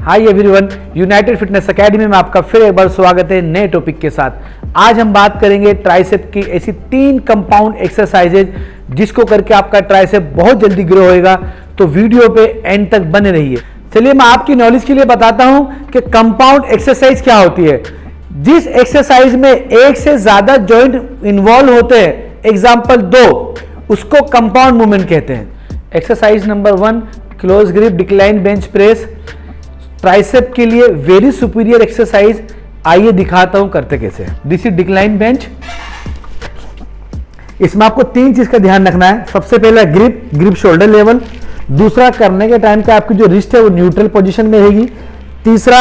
Hi everyone, United fitness academy में आपका फिर एक बार स्वागत है नए टॉपिक के साथ। आज हम बात करेंगे ट्राइसेप की ऐसी 3 कंपाउंड एक्सरसाइजेज जिसको करके आपका ट्राइसेप बहुत जल्दी ग्रो होएगा। तो वीडियो पे एंड तक बने रहिए। चलिए मैं आपकी नॉलेज के लिए बताता हूं कि कंपाउंड एक्सरसाइज क्या होती है। जिस एक्सरसाइज में एक से ज्यादा जॉइंट इन्वॉल्व होते हैं, एग्जाम्पल 2, उसको कंपाउंड मूवमेंट कहते हैं। Exercise number 1, close grip decline bench press, tricep के लिए वेरी सुपीरियर एक्सरसाइज। आइए दिखाता हूं करते कैसे। This is decline bench. इसमें आपको 3 चीज का ध्यान रखना है। सबसे पहला ग्रिप शोल्डर लेवल। दूसरा, करने के टाइम पे आपकी जो रिस्ट है वो न्यूट्रल पोजीशन में रहेगी। तीसरा,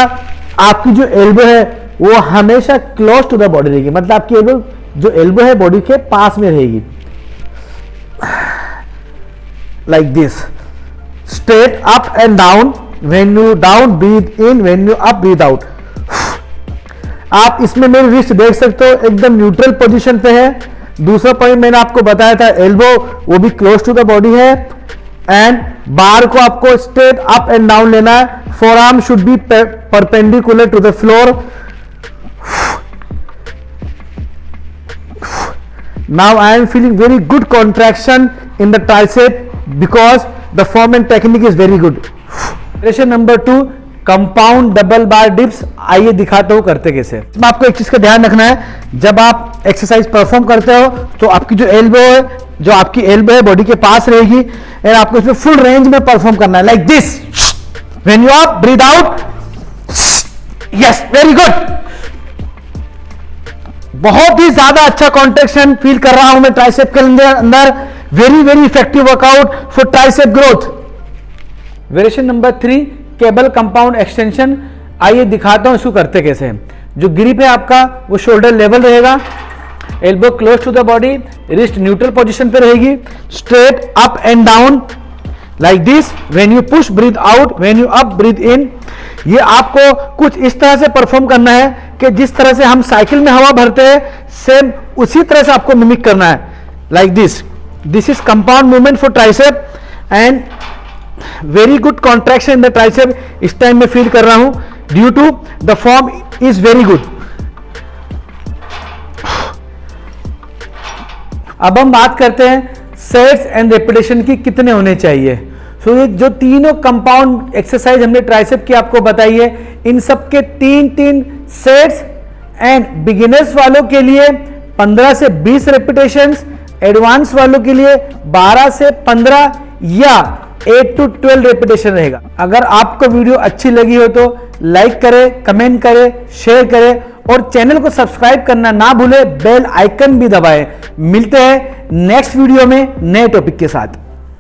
आपकी जो एल्बो है वो हमेशा क्लोज टू द बॉडी रहेगी, मतलब आपकी एल्बो है बॉडी के पास में रहेगी, like this. Straight up and down, when you down breathe in, when you up breathe out। आप इसमें मेरी रिस्ट देख सकते हो, एकदम न्यूट्रल पोजीशन पे है। दूसरा पॉइंट मैंने आपको बताया था, एल्बो वो भी क्लोज टू द बॉडी है, एंड बार को आपको स्ट्रेट अप एंड डाउन लेना है। Forearm should be perpendicular to the floor. Now I am feeling very good contraction in the tricep because the form and technique is very good. Variation number 2, compound double bar dips. आइए दिखाता हूं करते कैसे। इसमें आपको एक चीज का ध्यान रखना है, जब आप एक्सरसाइज परफॉर्म करते हो तो आपकी जो एल्बो है, जो आपकी एल्बो है बॉडी के पास रहेगी, एंड आपको इसमें फुल रेंज में परफॉर्म करना है, like this. When you up breathe out, yes, very good. बहुत ही ज्यादा अच्छा कॉन्ट्रैक्शन फील कर रहा हूं मैं ट्राइसेप के अंदर। Very very effective workout for tricep growth. Variation number 3, cable compound extension. आइए दिखाता हूं इसको करते कैसे हैं। जो ग्रिप है आपका वो शोल्डर लेवल रहेगा, elbow close to the body, wrist neutral position पे रहेगी, straight up and down like this. When you push breathe out, when you up breathe in. ये आपको कुछ इस तरह से परफॉर्म करना है कि जिस तरह से हम साइकिल में हवा भरते हैं, सेम उसी तरह से आपको मिमिक करना है, like this. This is compound movement for tricep and very good contraction in the tricep इस टाइम में फील कर रहा हूं, due to the form is very good. अब हम बात करते हैं सेट्स एंड रेपिटेशन की कितने होने चाहिए। सो ये जो तीनों कंपाउंड एक्सरसाइज हमने ट्राइसेप की आपको बताई है, इन सब के 3 सेट्स, एंड बिगिनर्स वालों के लिए 15 से 20 रेपिटेशंस, एडवांस वालों के लिए 12 से 15 या 8 to 12 रेपिटेशन रहेगा। अगर आपको वीडियो अच्छी लगी हो तो लाइक करें, कमेंट करें, शेयर करें और चैनल को सब्सक्राइब करना ना भूलें, बेल आइकन भी दबाएं। मिलते हैं नेक्स्ट वीडियो में नए टॉपिक के साथ।